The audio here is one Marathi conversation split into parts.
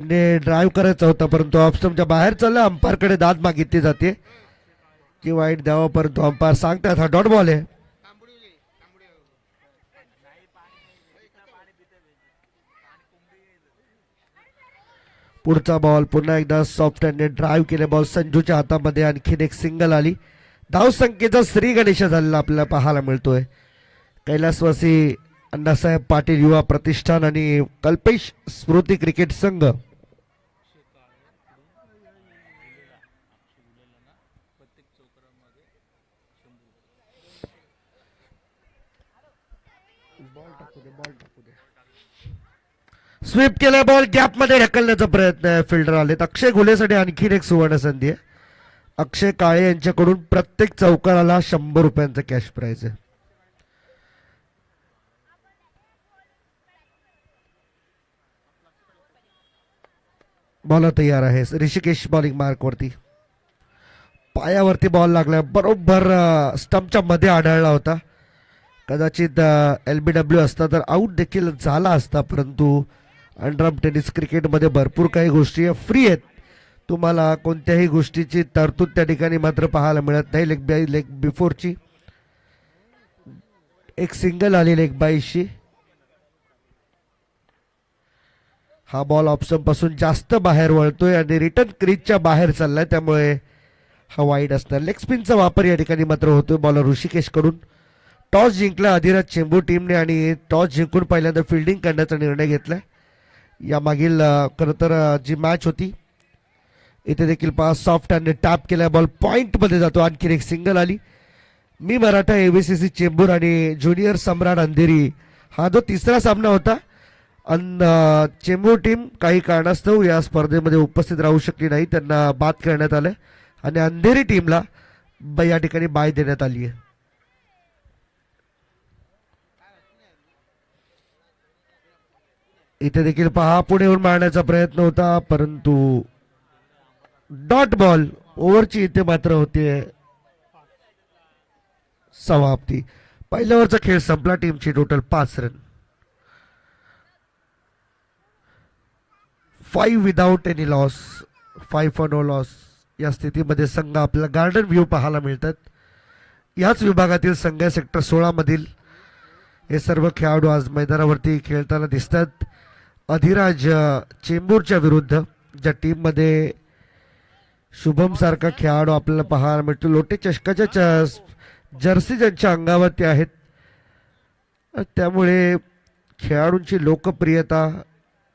ड्राईव्ह करायचा होता परंतु ऑफस्टमच्या बाहेर चालला. अंपायरकडे दाद मागितली जाते की वाईट द्यावं परंतु अंपायर सांगतात हा डॉट बॉल आहे. पुढचा बॉल पुन्हा एकदा सॉफ्ट हँडने ड्राईव्ह केले. बॉल संजूच्या हातामध्ये आणखीन एक सिंगल आली. धावसंख्येचा श्री गणेश झालेला आपल्याला पाहायला मिळतोय. कैलासवासी अण्णासाहेब पाटील युवा प्रतिष्ठान आणि कल्पेश स्मृती क्रिकेट संघ स्वीप केला. बॉल गॅप मध्ये ढकलण्याचा प्रयत्न आहे. फिल्डर आलेत. अक्षय घुलेसाठी आणखीन एक सुवर्ण संधी आहे. अक्षय काळे यांच्याकडून प्रत्येक चौकाराला 100 रुपयांचं कॅश प्राइज आहे. बॉल तयार आहे. ऋषिकेश बॉलिंग मार्क वरती पायावरती बॉल लागला. बरोबर स्टंपच्या मध्ये आढळला होता. कदाचित LBW असता तर आउट देखील झाला असता परंतु अंडरआर्म टेनिस क्रिकेटमध्ये भरपूर काही गोष्टी फ्री आहेत. तुम्हाला कोणत्याही गोष्टीची तरतूद त्या ठिकाणी मात्र पाहायला मिळत नाही. लेग बिफोरची एक सिंगल आली लेग बाईशी. हा बॉल ऑप्शन पासून जास्त बाहेर वळतोय आणि रिटर्न क्रीजच्या बाहेर चाललाय त्यामुळे हा वाईड असणार. लेग स्पिनचा वापर या ठिकाणी मात्र होतोय. बॉलर ऋषिकेश कडून टॉस जिंकला अधिराज चेंबूर टीमने आणि टॉस जिंकून पहिल्यांदा फिल्डिंग करण्याचा निर्णय घेतलाय. या मागील खरं तर जी मॅच होती इथे देखील पास सॉफ्ट हँडने टॅप केला. बॉल पॉइंट मध्ये जातो. आणखीन एक सिंगल आली. मी मराठा ABCC चेंबूर आणि ज्युनियर सम्राट अंधेरी हा जो तिसरा सामना होता. चेंबूर टीम काही कारणास्तव या स्पर्धेमध्ये उपस्थित राहू शकली नाही. त्यांना बाद करण्यात आलं आणि अंधेरी टीमला या ठिकाणी बाय देण्यात आली आहे. इथे देखील पहा पुढे येऊन मारण्याचा प्रयत्न होता परंतु डॉट बॉल. ओव्हरची इथे मात्र होते समाप्ती. पहिल्या ओव्हरचा खेळ संपला. टीमची total 5 run. 5 without any loss. 5 for no loss या स्थितीमध्ये संघ आपल्याला गार्डन व्ह्यू पाहायला मिळतात. याच विभागातील संघ सेक्टर 16 मधील हे सर्व खेळाडू आज मैदानावरती खेळताना दिसतात. अधिराज चेंबूरच्या विरुद्ध ज्या टीम मध्ये शुभम सारखा खेळाडू आपल्याला पाहायला मिळतो. लोटे चषकाच्या जर्सी ज्यांच्या अंगावरती आहेत त्यामुळे खेळाडूंची लोकप्रियता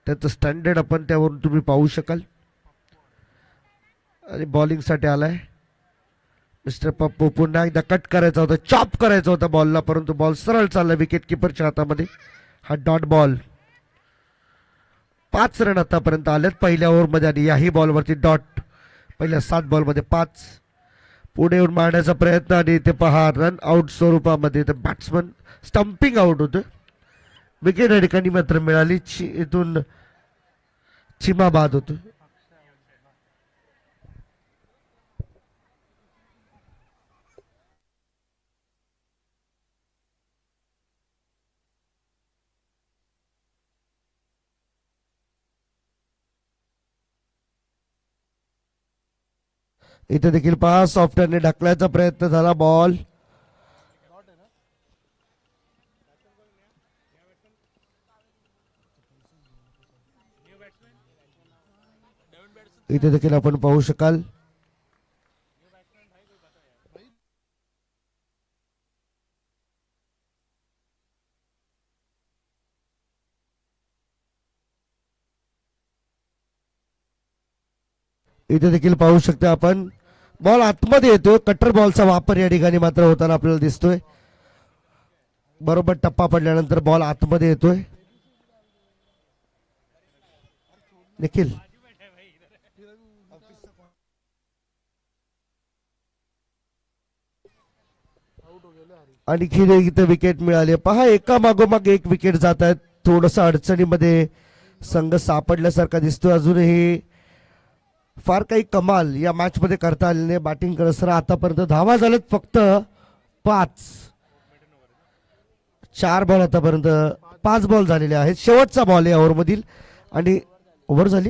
त्याचं स्टँडर्ड आपण त्यावरून तुम्ही पाहू शकाल. आणि बॉलिंगसाठी आलाय मिस्टर पप्पू. पुन्हा एकदा कट करायचा होता. चॉप करायचा होता बॉलला परंतु बॉल सरळ चालला विकेट किपरच्या हातामध्ये. हा डॉट बॉल. 5 रन आतापर्यंत आलेत पहिल्या ओव्हरमध्ये आणि याही बॉलवरती डॉट. पहिल्या 7 बॉलमध्ये 5. पुढे येऊन मारण्याचा प्रयत्न आणि इथे पहा रन आउट स्वरूपामध्ये बॅट्समन स्टंपिंग आउट होतं. विकेट या ठिकाणी मात्र मिळाली. इथून चिमा बाद होतो. इथे देखील पहा सॉफ्टवेअरने ढकलायचा प्रयत्न झाला. बॉल इथे देखील आपण पाहू शकाल. इथे देखील पाहू शकता आपण बॉल आतमध्ये येतोय. कटर बॉलचा वापर या ठिकाणी मात्र होताना आपल्याला दिसतोय. बरोबर टप्पा पडल्यानंतर बॉल आतमध्ये येतोय. निखिल आणखी इथे विकेट मिळाली. पहा एका मागोमाग एक विकेट जात आहेत. थोडस अडचणीमध्ये संघ सापडल्यासारखा दिसतोय. अजूनही फार काही कमाल या मॅच मध्ये करता आले नाही. बॅटिंग करत सर आतापर्यंत धावा झाल्यात फक्त 5. 4 बॉल आतापर्यंत 5 बॉल झालेले आहेत. शेवटचा बॉल आहे ओव्हर मधील आणि ओव्हर झाली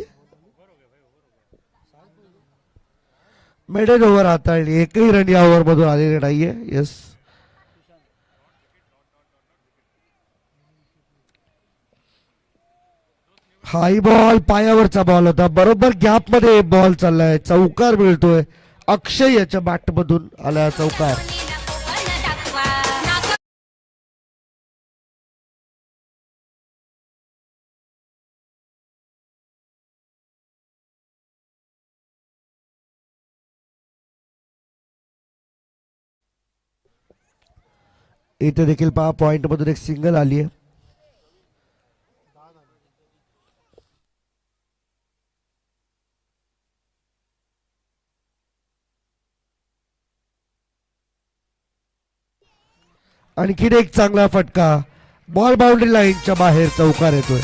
मिडल ओव्हर हाताळली, एकही रन या ओव्हर मधून आलेले नाहीये. येस, हाय बॉल, पायावरचा बॉल होता, बरोबर गॅप मध्ये बॉल चाललाय, चौकार मिळतोय. अक्षय याच्या बॅट मधून आला चौकार. इथे देखील पहा पॉइंट मधून एक सिंगल आली आहे. आणखीन एक चांगला फटका, बॉल बाउंड्री लाईनच्या बाहेर चौकार येतोय.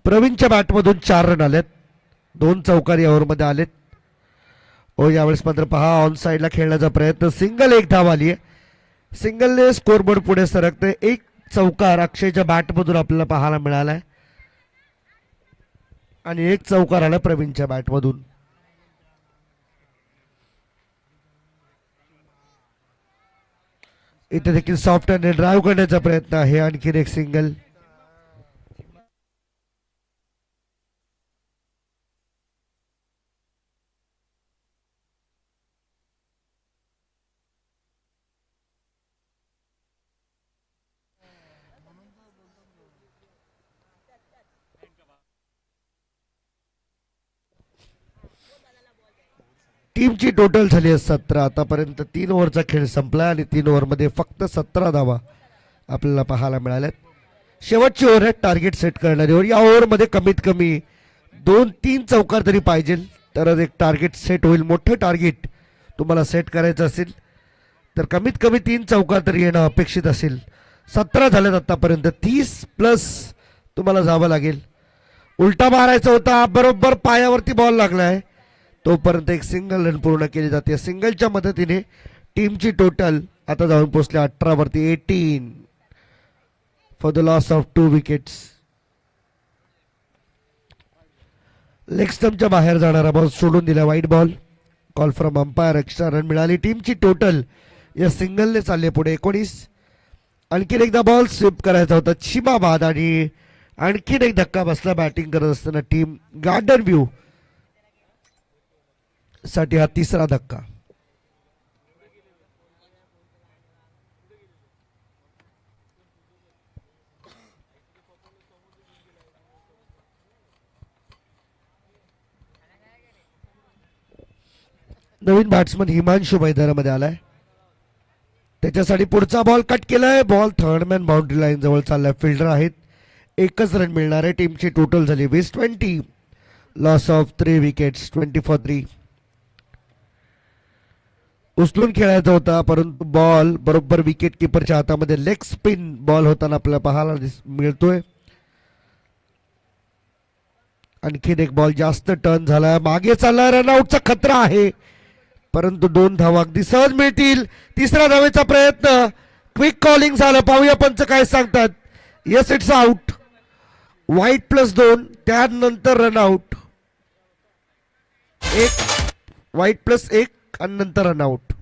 प्रवीणच्या बॅटमधून 4 रन आलेत, 2 चौकार या ओव्हरमध्ये आलेत. हो, यावेळेस मात्र पहा ऑन साईडला खेळण्याचा प्रयत्न, सिंगल, एक धाव आली आहे. सिंगलने स्कोरबोर्ड पुढे सरकते. एक चौकार अक्षयच्या बॅटमधून आपल्याला पाहायला मिळालाय आणि एक चौकार आला प्रवीणच्या बॅटमधून. इथे देखील सॉफ्ट हँड ड्राईव्ह करण्याचा प्रयत्न आहे. आणखीन एक सिंगल. टीमची टोटल झाली आहे 17. आतापर्यंत 3 ओव्हरचा खेळ संपला आणि 3 ओव्हरमध्ये फक्त 17 धावा आपल्याला पाहायला मिळाल्यात. शेवटची ओव्हर आहे टार्गेट सेट करणारी ओव्हर. या ओव्हरमध्ये कमीत कमी 2-3 चौकार तरी पाहिजे, तरच एक टार्गेट सेट होईल. मोठं टार्गेट तुम्हाला सेट करायचं असेल तर कमीत कमी 3 चौकार तरी येणं अपेक्षित असेल. 17 झाल्यात आतापर्यंत, 30+ तुम्हाला जावं लागेल. उलटा मारायचा होता, बरोबर पायावरती बॉल लागलाय, तोपर्यंत एक सिंगल रन पूर्ण केली जाते. सिंगलच्या मदतीने टीमची टोटल आता जाऊन पोहोचले 18 वरती. 18 for the loss of 2 wickets. Leg स्टंपच्या बाहेर जाणारा बॉल सोडून दिला, वाईट ball. Call from umpire, extra run मिळाली. टीमची टोटल या सिंगलने चालले पुढे 19. आणखीन एकदा बॉल स्वीप करायचा होता चिमाबाद आणि आणखीन एक धक्का बसला बॅटिंग करत असताना टीम गार्डन व्ह्यू साठी. हा तिसरा धक्का. नवीन बॅट्समन हिमांशू मैदानामध्ये आलाय, त्याच्यासाठी पुढचा बॉल कट केलाय. बॉल थर्डमॅन बाउंड्री लाईन जवळ चाललाय, फिल्डर आहेत. एकच रन मिळणार आहे. टीमची टोटल झाली 20. Loss of 3 wickets, 20 for 3. उचलून खेळायचा होता परंतु बॉल बरोबर विकेट किपरच्या हातामध्ये लेग स्पिन बॉल होताना आपल्याला पाहायला मिळतोय. आणखीन एक बॉल जास्त टर्न झाला, मागे चालला, रनआउटचा खतरा आहे परंतु 2 धावा अगदी सहज मिळतील. तिसऱ्या धावेचा प्रयत्न, क्विक कॉलिंग झालं, पाहूया पंच काय सांगतात. Yes, it's out. वाईट +2, त्यानंतर रनआउट. एक वाईट +1 आणि नंतर रनआउट.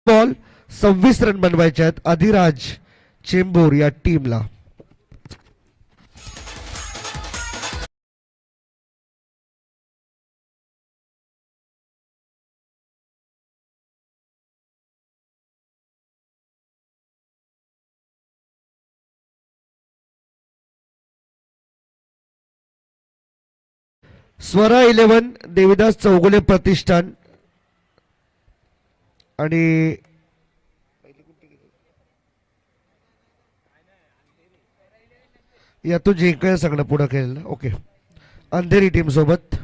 बॉल 26 रन बनवायचे आहेत अधिराज चेंबूर या टीमला. स्वरा 11 देविदास चौगुले प्रतिष्ठान आणि यातून जिंकायला सगळं पुढं केलेलं. ओके, अंधेरी टीम सोबत.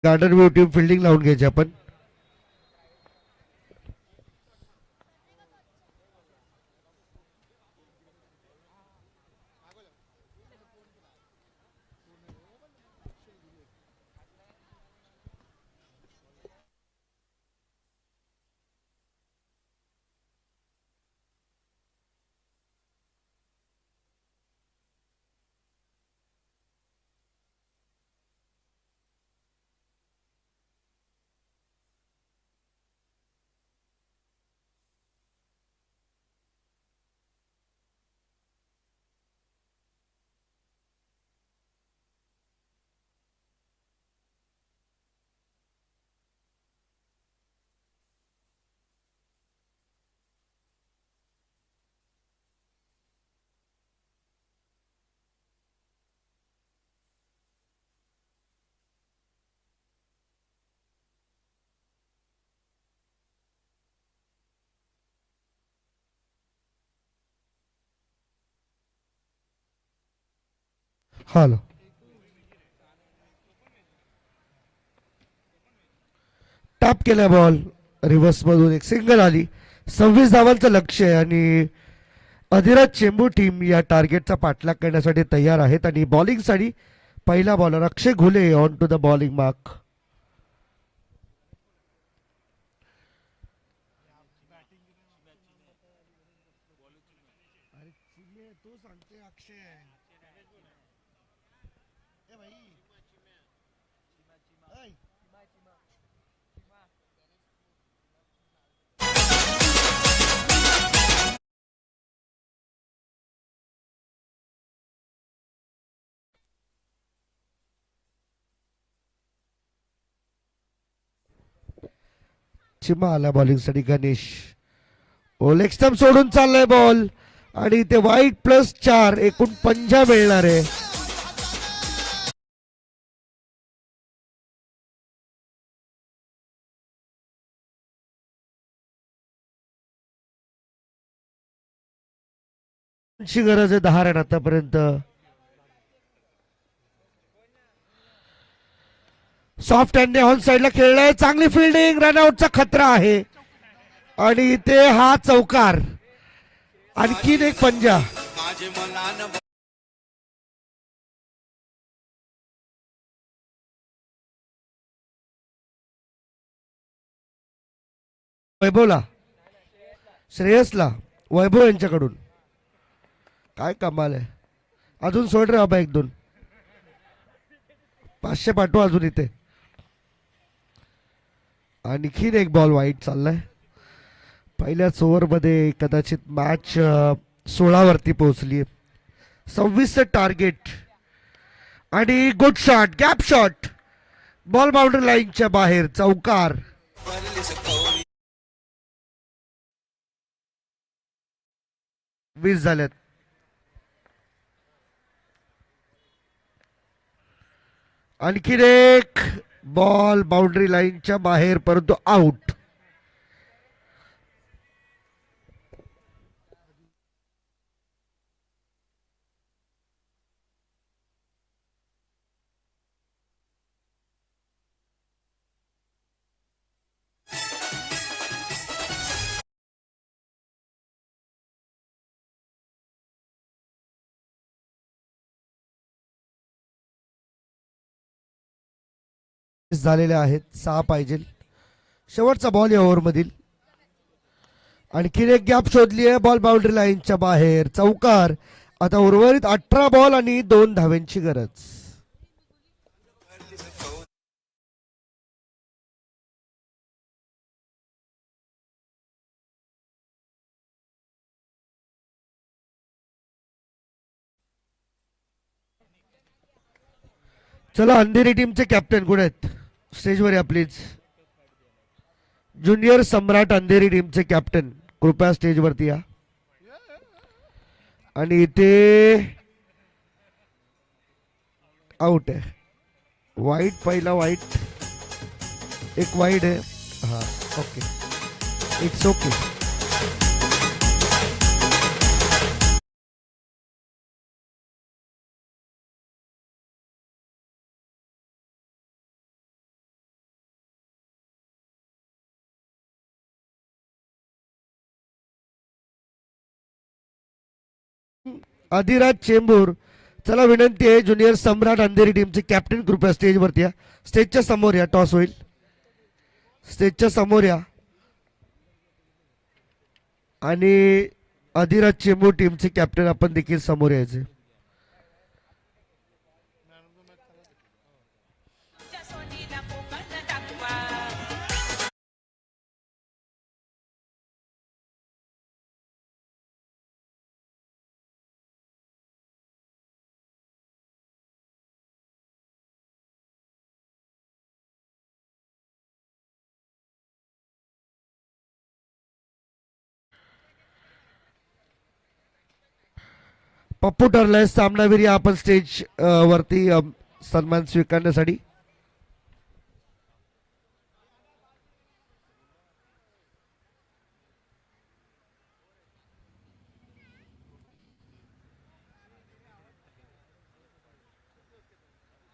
गार्डन व्यू टीम फिल्डिंग लावून घ्यायची आपण. हॅलो, टॅप केला बॉल, रिव्हर्स मधून एक सिंगल आली. 26 धावांचं लक्ष आहे आणि अधिराज चेंबू टीम या टार्गेटचा पाठलाग करण्यासाठी तयार आहेत. आणि बॉलिंगसाठी पहिला bowler Akshay Ghule on to the bowling mark. Cheema आला बॉलिंगसाठी. गणेश लेग स्टंप सोडून चाललाय बॉल आणि ते वाईट +4 एकूण 50 मिळणार आहे. ची गरज आहे 10 रन आतापर्यंत. सॉफ्ट हँड ऑन साइडला खेळलाय, चांगली फिल्डिंग, रनआउटचा खतरा आहे आणि इथे हा चौकार. आणखीन एक पंजा. वैभवला, श्रेयसला, वैभव यांच्याकडून. काय कमाल आहे. अजून सोड रे बाबा, 1-2 500 पाठवा अजून इथे. आणखीन एक बॉल वाईट चाललाय. पहिल्याच ओव्हरमध्ये कदाचित मॅच 16 वरती पोहोचली. 26चं टार्गेट आणि good shot, gap shot, ball boundary लाईनच्या बाहेर, चौकार. 20 झाल्यात. आणखीन एक बॉल बाउंड्री लाईनच्या बाहेर, परंतु आउट. झालेले आहेत, 6 पाहिजे. शेवटचा बॉल या ओव्हरमधील. आणखीन एक गॅप शोधली आहे, बॉल बाउंड्री लाईनच्या बाहेर, चौकार. आता उर्वरित 18 बॉल आणि 2 धाव्यांची गरज. चला, अंधेरी टीमचे कॅप्टन कुठे आहेत? स्टेजवर या प्लीज. ज्युनियर सम्राट अंधेरी टीमचे कॅप्टन कृपया स्टेजवरती या. आणि इथे आउट आहे, वाईट, पहिला वाईट, एक वाईट आहे. हा, okay, it's okay. Adiraj Chembur, चला विनंती आहे, ज्युनियर सम्राट अंधेरी टीमचे कॅप्टन कृपया स्टेजवरती या. स्टेजच्या समोर या, टॉस होईल. स्टेजच्या समोर या. आणि आदिराज चेंबूर टीमचे कॅप्टन आपण देखील समोर यायचे. पप्पू ठरलाय सामनावीर या आपण स्टेज वरती सन्मान स्वीकारण्यासाठी.